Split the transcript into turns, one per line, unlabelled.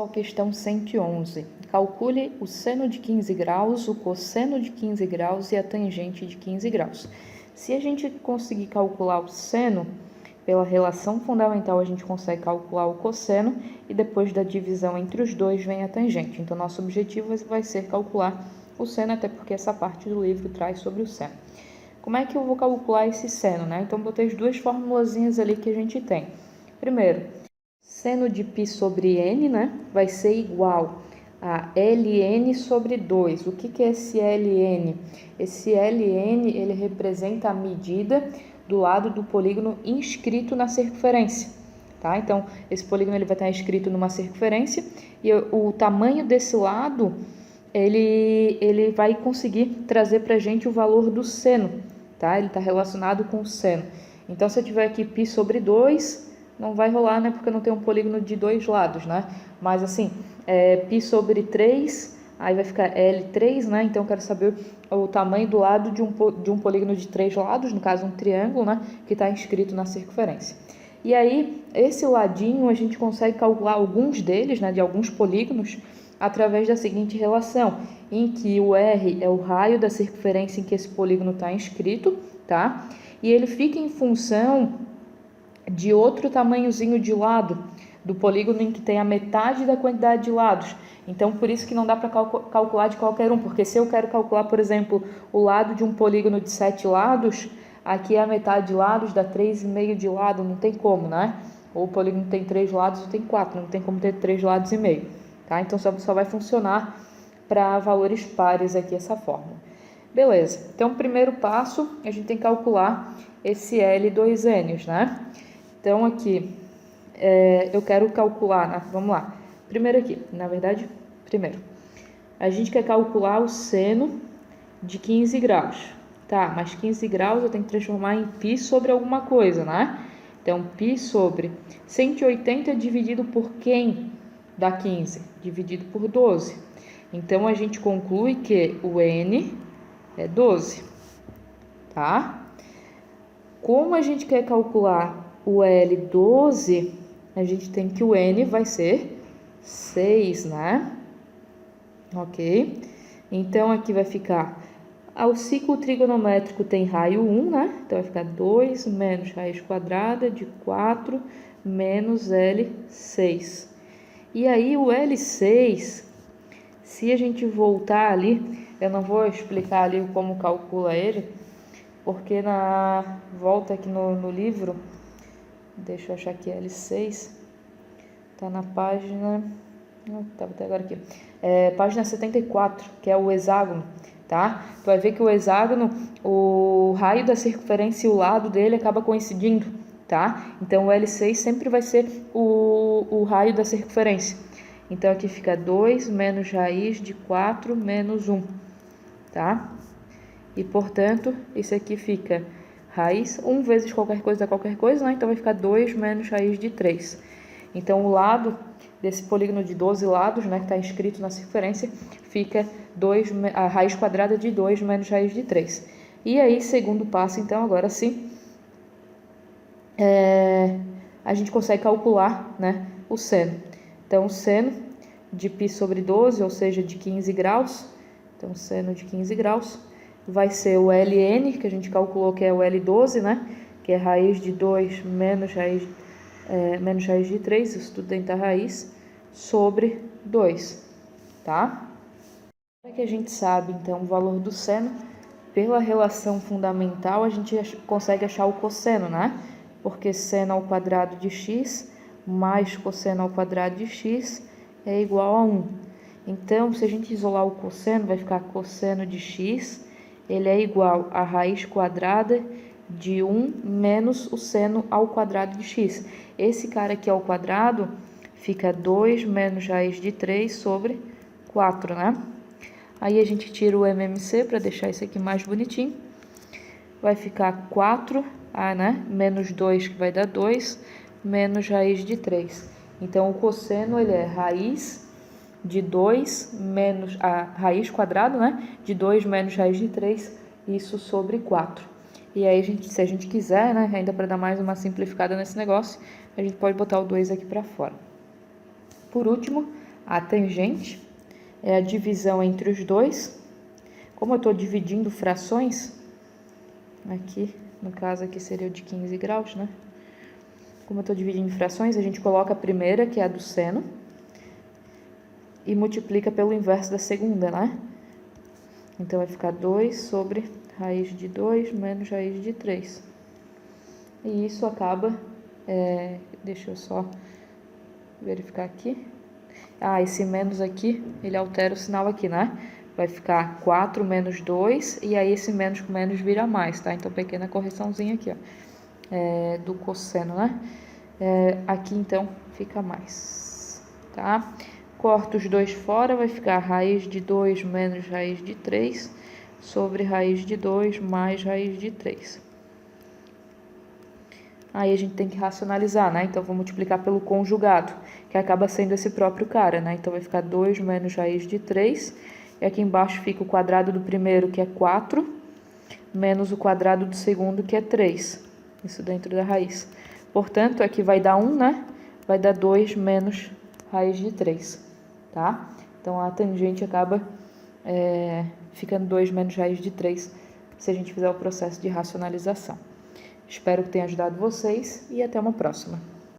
pessoal, questão 111. Calcule o seno de 15 graus, o cosseno de 15 graus e a tangente de 15 graus. Se a gente conseguir calcular o seno, pela relação fundamental a gente consegue calcular o cosseno e depois da divisão entre os dois vem a tangente. Então, nosso objetivo vai ser calcular o seno, até porque essa parte do livro traz sobre o seno. Como é que eu vou calcular esse seno, né? Então, botei as duas formulazinhas ali que a gente tem. Primeiro, seno de π sobre n, né, vai ser igual a ln sobre 2. O que é esse ln? Esse ln, ele representa a medida do lado do polígono inscrito na circunferência, tá? Então, esse polígono ele vai estar inscrito numa circunferência e o tamanho desse lado, ele vai conseguir trazer para a gente o valor do seno, tá? Ele está relacionado com o seno. Então, se eu tiver aqui π sobre 2... não vai rolar, né? Porque não tem um polígono de dois lados, né? Mas assim, π sobre 3, aí vai ficar L3, né? Então eu quero saber o tamanho do lado de um polígono de três lados, no caso um triângulo, né? Que está inscrito na circunferência. E aí, esse ladinho a gente consegue calcular alguns deles, né? De alguns polígonos, através da seguinte relação, em que o R é o raio da circunferência em que esse polígono está inscrito, tá? E ele fica em função de outro tamanhozinho de lado, do polígono em que tem a metade da quantidade de lados. Então, por isso que não dá para calcular de qualquer um, porque se eu quero calcular, por exemplo, o lado de um polígono de 7 lados, aqui é a metade de lados, dá 3,5 de lado, não tem como, né? Ou o polígono tem 3 lados ou tem 4, não tem como ter 3 lados e meio, tá? Então, só vai funcionar para valores pares aqui essa fórmula. Beleza, então, primeiro passo, a gente tem que calcular esse L2N, né? Então, aqui, eu quero calcular, né? Vamos lá. Primeiro aqui, primeiro, a gente quer calcular o seno de 15 graus. Tá, mas 15 graus eu tenho que transformar em π sobre alguma coisa, né? Então, π sobre 180 dividido por quem dá 15? Dividido por 12. Então, a gente conclui que o n é 12, tá? Como a gente quer calcular o L12, a gente tem que o N vai ser 6, né? Ok? Então, aqui vai ficar... O ciclo trigonométrico tem raio 1, né? Então, vai ficar 2 menos raiz quadrada de 4 menos L6. E aí, o L6, se a gente voltar ali, eu não vou explicar ali como calcula ele, porque na volta aqui no livro... Deixa eu achar aqui, L6, tá na página, tá até agora aqui, página 74, que é o hexágono, tá? Tu vai ver que o hexágono, o raio da circunferência e o lado dele acaba coincidindo, tá? Então, o L6 sempre vai ser o raio da circunferência. Então, aqui fica 2 menos raiz de 4 menos 1, tá? E, portanto, esse aqui fica... raiz, 1 vezes qualquer coisa dá qualquer coisa, né? Então vai ficar 2 menos raiz de 3. Então o lado desse polígono de 12 lados, né, que está inscrito na circunferência, fica a raiz quadrada de 2 menos raiz de 3. E aí, segundo passo, então, agora sim, a gente consegue calcular, né, o seno. Então, o seno de π sobre 12, ou seja, de 15 graus, então, seno de 15 graus, vai ser o ln, que a gente calculou que é o L12, né? Que é raiz de 2 menos raiz de 3, isso tudo dentro da raiz, sobre 2, tá? Agora que a gente sabe, então, o valor do seno, pela relação fundamental, a gente consegue achar o cosseno, né? Porque seno ao quadrado de x mais cosseno ao quadrado de x é igual a 1. Então, se a gente isolar o cosseno, vai ficar cosseno de x... ele é igual a raiz quadrada de 1 menos o seno ao quadrado de x. Esse cara aqui ao quadrado fica 2 menos raiz de 3 sobre 4, né? Aí a gente tira o MMC para deixar isso aqui mais bonitinho. Vai ficar 4, né? Menos 2, que vai dar 2, menos raiz de 3. Então, o cosseno, ele é raiz de 2 menos a raiz quadrada, né? De 2 menos raiz de 3, isso sobre 4. E aí, se a gente quiser, né? Ainda para dar mais uma simplificada nesse negócio, a gente pode botar o 2 aqui para fora. Por último, A tangente é a divisão entre os dois. Como eu estou dividindo frações, aqui, no caso aqui seria o de 15 graus, né? Como eu estou dividindo em frações, a gente coloca a primeira, que é a do seno, e multiplica pelo inverso da segunda, né? Então, vai ficar 2 sobre raiz de 2 menos raiz de 3. E isso acaba... deixa eu só verificar aqui. Esse menos aqui, ele altera o sinal aqui, né? Vai ficar 4 menos 2, e aí esse menos com menos vira mais, tá? Então, pequena correçãozinha aqui, ó. Do cosseno, né? Aqui, então, fica mais, tá? Corto os dois fora, vai ficar raiz de 2 menos raiz de 3 sobre raiz de 2 mais raiz de 3. Aí a gente tem que racionalizar, né? Então, vou multiplicar pelo conjugado, que acaba sendo esse próprio cara, né? Então, vai ficar 2 menos raiz de 3. E aqui embaixo fica o quadrado do primeiro, que é 4, menos o quadrado do segundo, que é 3. Isso dentro da raiz. Portanto, aqui vai dar 1, né? Vai dar 2 menos raiz de 3, tá? Então, a tangente acaba ficando 2 menos raiz de 3, se a gente fizer o processo de racionalização. Espero que tenha ajudado vocês e até uma próxima.